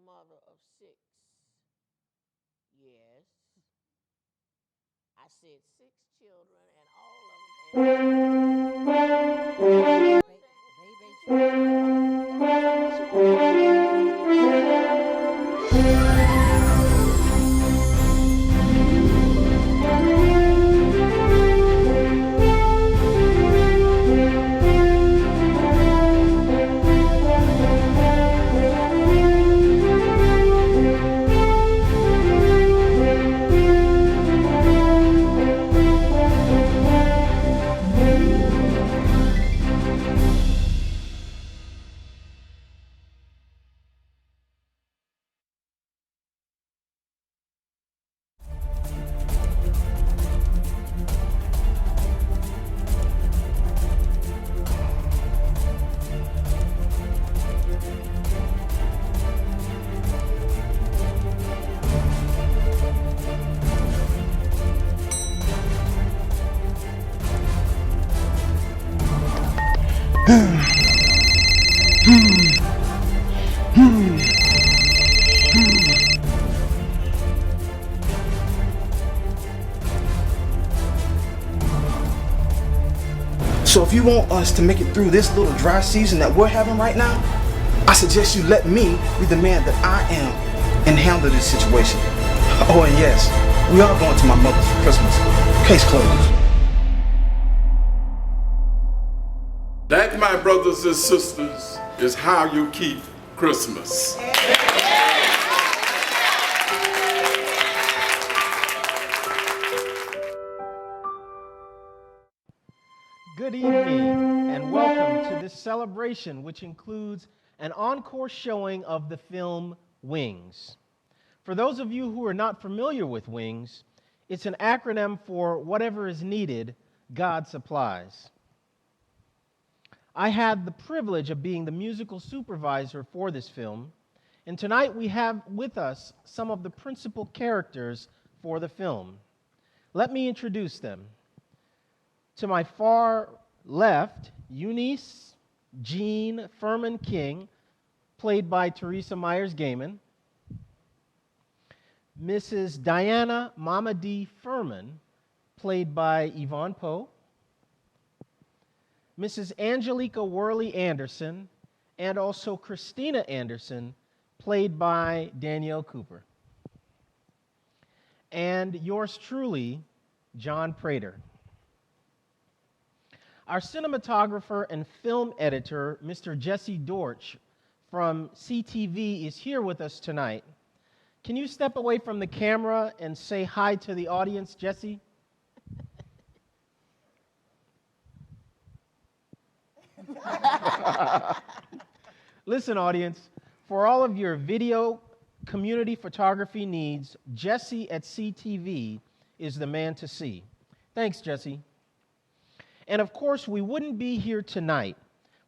mother of six. Yes. I said six children, and all of them Baby, So if you want us to make it through this little dry season that we're having right now, I suggest you let me be the man that I am and handle this situation. Oh, and yes, we are going to my mother's for Christmas. Case closed. That, my brothers and sisters, is how you keep Christmas. Good evening and welcome to this celebration, which includes an encore showing of the film Wings. For those of you who are not familiar with Wings, it's an acronym for whatever is needed, God supplies. I had the privilege of being the musical supervisor for this film, and tonight we have with us some of the principal characters for the film. Let me introduce them. To my far left, Eunice Jean Furman King, played by Teresa Myers-Gaiman. Mrs. Diana Mama D. Furman, played by Yvonne Poe. Mrs. Angelica Worley Anderson, and also Christina Anderson, played by Danielle Cooper. And yours truly, John Prater. Our cinematographer and film editor, Mr. Jesse Dortch from CTV, is here with us tonight. Can you step away from the camera and say hi to the audience, Jesse? Listen, audience, for all of your video community photography needs, Jesse at CTV is the man to see. Thanks, Jesse. And of course, we wouldn't be here tonight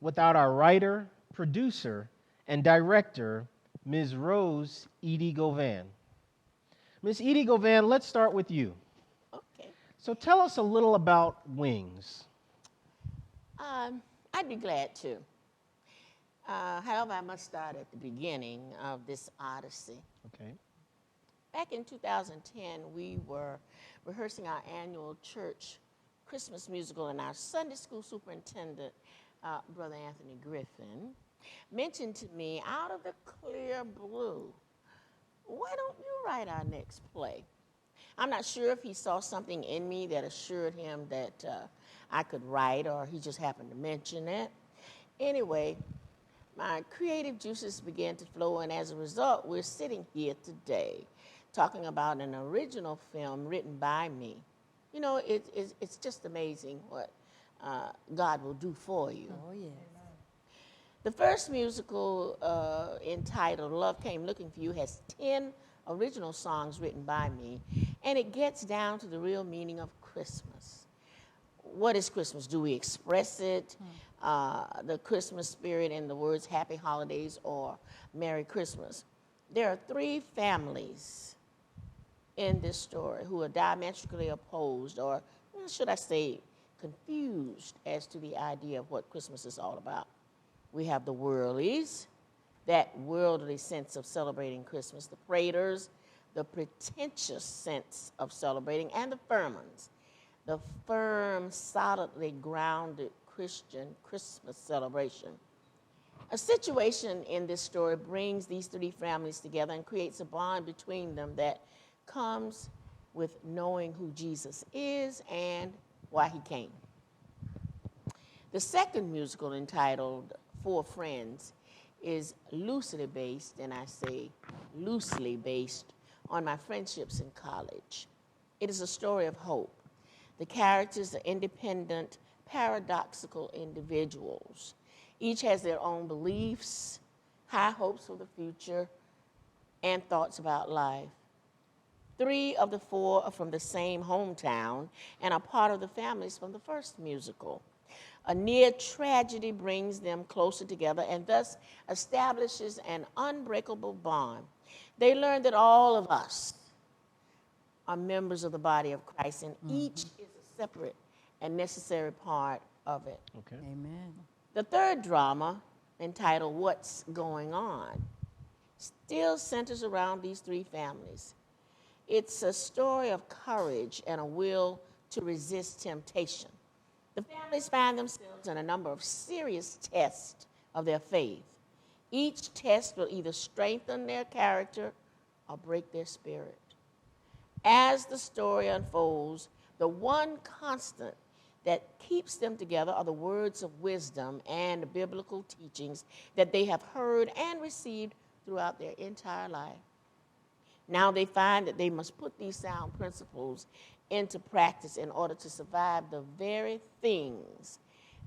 without our writer, producer, and director, Ms. Rose Edie Govan. Ms. Edie Govan, let's start with you. Okay. So tell us a little about Wings. I'd be glad to. However, I must start at the beginning of this odyssey. Okay. Back in 2010, we were rehearsing our annual church Christmas musical, and our Sunday school superintendent, Brother Anthony Griffin, mentioned to me out of the clear blue, why don't you write our next play? I'm not sure if he saw something in me that assured him that I could write, or he just happened to mention it. Anyway, my creative juices began to flow, and as a result, we're sitting here today talking about an original film written by me. You know, it's just amazing what God will do for you. Oh, yes. The first musical entitled Love Came Looking for You has 10 original songs written by me, and it gets down to the real meaning of Christmas. What is Christmas? Do we express it? The Christmas spirit in the words Happy Holidays or Merry Christmas. There are three families in this story who are diametrically opposed, or should I say confused as to the idea of what Christmas is all about. We have the Worleys, that worldly sense of celebrating Christmas, the Praters, the pretentious sense of celebrating, and the Furmans, the firm, solidly grounded Christian Christmas celebration. A situation in this story brings these three families together and creates a bond between them that comes with knowing who Jesus is and why he came. The second musical, entitled Four Friends, is loosely based, and I say loosely based, on my friendships in college. It is a story of hope. The characters are independent, paradoxical individuals. Each has their own beliefs, high hopes for the future, and thoughts about life. Three of the four are from the same hometown and are part of the families from the first musical. A near tragedy brings them closer together and thus establishes an unbreakable bond. They learn that all of us are members of the body of Christ, and each is a separate and necessary part of it. Okay. Amen. The third drama, entitled What's Going On, still centers around these three families. It's a story of courage and a will to resist temptation. The families find themselves in a number of serious tests of their faith. Each test will either strengthen their character or break their spirit. As the story unfolds, the one constant that keeps them together are the words of wisdom and the biblical teachings that they have heard and received throughout their entire life. Now they find that they must put these sound principles into practice in order to survive the very things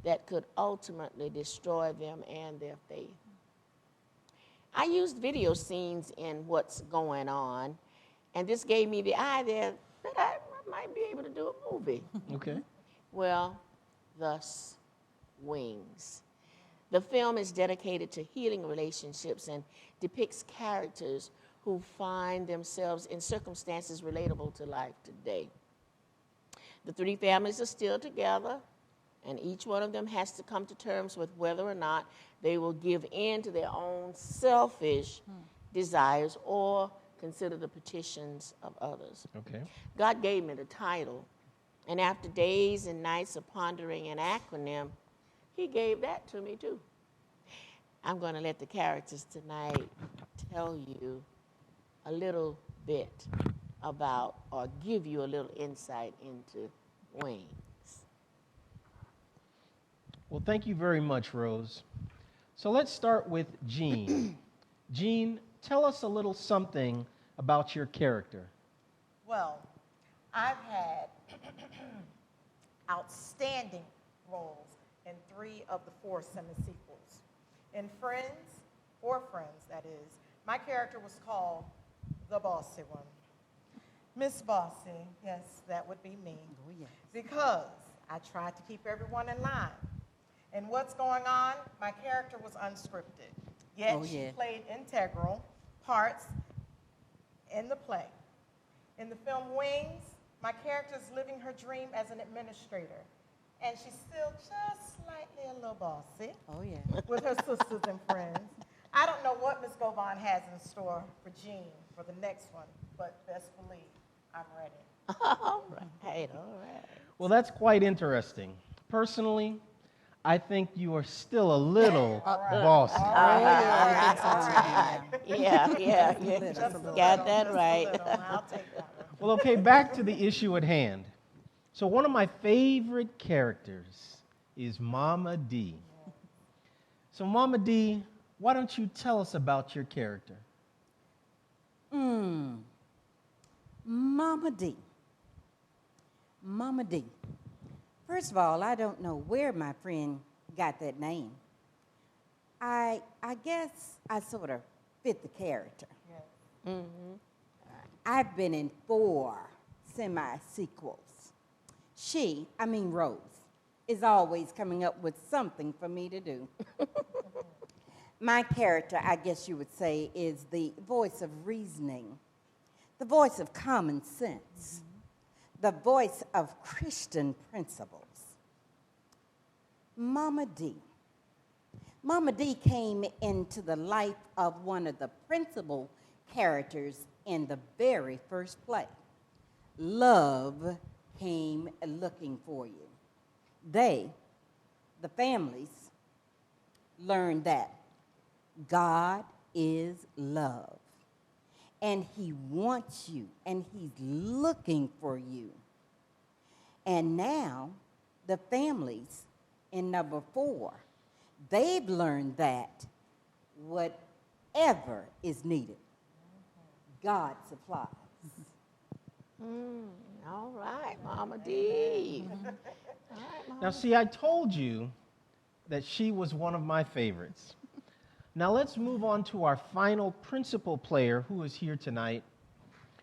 that could ultimately destroy them and their faith. I used video scenes in What's Going On, and this gave me the idea that I might be able to do a movie. Okay. Well, thus, Wings. The film is dedicated to healing relationships and depicts characters who find themselves in circumstances relatable to life today. The three families are still together, and each one of them has to come to terms with whether or not they will give in to their own selfish desires or consider the petitions of others. Okay. God gave me the title, and after days and nights of pondering an acronym, he gave that to me too. I'm going to let the characters tonight tell you a little bit about, or give you a little insight into Wings. Well, thank you very much, Rose. So let's start with Jean. Jean, tell us a little something about your character. Well, I've had outstanding roles in 3 of the 4 semi-sequels. In Friends, 4 Friends, that is, my character was called the Bossy One. Miss Bossy, yes, that would be me. Oh, yes. Because I tried to keep everyone in line. And What's Going On, my character was unscripted. Yet Oh, she yeah. played integral parts in the play. In the film Wings, my character is living her dream as an administrator. And she's still just slightly a little bossy Oh, yeah. with her sisters and friends. I don't know what Ms. Govan has in store for Jean for the next one, but best believe I'm ready. All right, all right. Well, that's quite interesting. Personally, I think you are still a little bossy. Yeah. Just a little, Got that just a right. little. I'll take that one. Well, okay, back to the issue at hand. So one of my favorite characters is Mama D. So Mama D, why don't you tell us about your character? Mama D. Mama D. First of all, I don't know where my friend got that name. I guess I sort of fit the character. Yes. I've been in 4 semi-sequels. Rose, is always coming up with something for me to do. My character, I guess you would say, is the voice of reasoning, the voice of common sense, the voice of Christian principles. Mama D. Mama D came into the life of one of the principal characters in the very first play. Love came looking for you. They, the families, learned that God is love. And he wants you, and he's looking for you. And now, the families in number 4, they've learned that whatever is needed, God supplies. All right, Mama D. All right, Mama. Now, see, I told you that she was one of my favorites. Now, let's move on to our final principal player who is here tonight.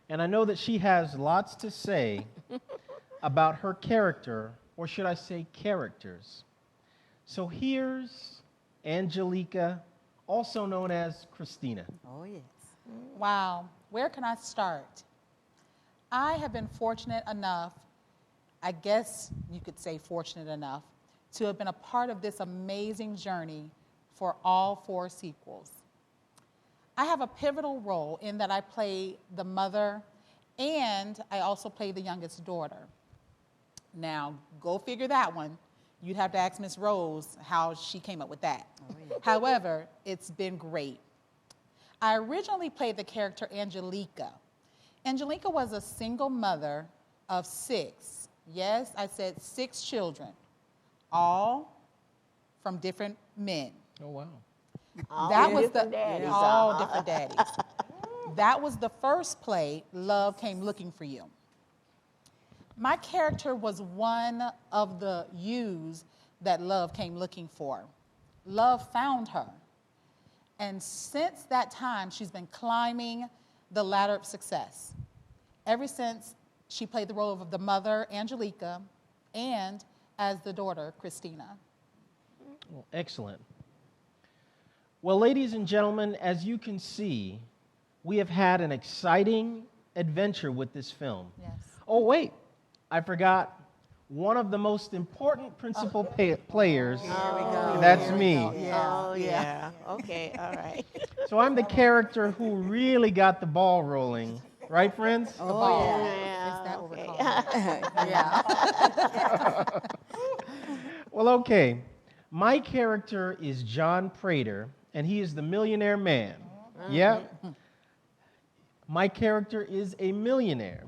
And I know that she has lots to say about her character, or should I say characters. So here's Angelica, also known as Christina. Oh, yes. Wow, where can I start? I have been fortunate enough, I guess you could say fortunate enough, to have been a part of this amazing journey for all 4 sequels. I have a pivotal role in that I play the mother and I also play the youngest daughter. Now, go figure that one. You'd have to ask Miss Rose how she came up with that. Oh, yeah. However, it's been great. I originally played the character Angelica. Angelica was a single mother of 6. Yes, I said 6 children, all from different men. Oh, wow. All different daddies. All different daddies. That was the first play, Love Came Looking for You. My character was one of the yous that love came looking for. Love found her. And since that time, she's been climbing the ladder of success. Ever since she played the role of the mother, Angelica, and as the daughter, Christina. Well, excellent. Well, ladies and gentlemen, as you can see, we have had an exciting adventure with this film. Yes. Oh, wait, I forgot one of the most important principal players. That's me. Oh, yeah. Okay, all right. So I'm the character who really got the ball rolling. Right, friends? Oh, yeah. Is that what Okay. we're calling it? Yeah. Well, okay. My character is John Prater, and he is the millionaire man. Yeah? My character is a millionaire.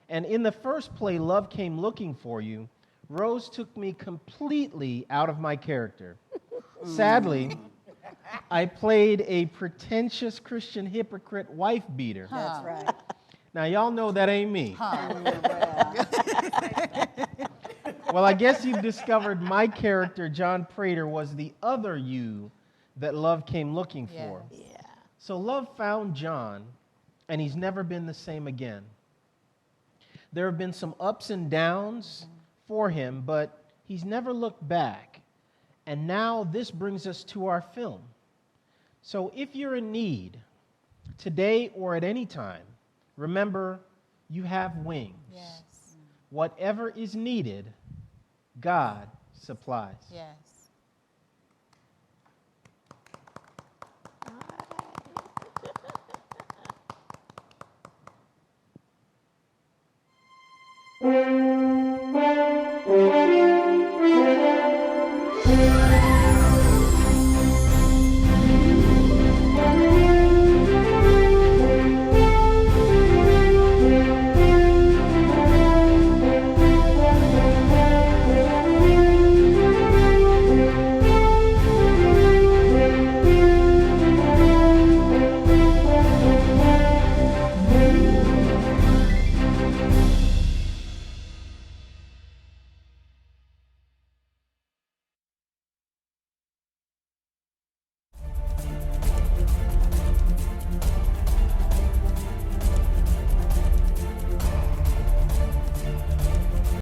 And in the first play, Love Came Looking for You, Rose took me completely out of my character. Sadly, I played a pretentious Christian hypocrite wife beater. That's right. Now, y'all know that ain't me. Well, I guess you've discovered my character, John Prater, was the other you that Love came looking for. Yes. Yeah. So Love found John, and he's never been the same again. There have been some ups and downs for him, but he's never looked back. And now this brings us to our film. So if you're in need, today or at any time, remember, you have wings. Yes. Whatever is needed, God supplies. Yes. All right.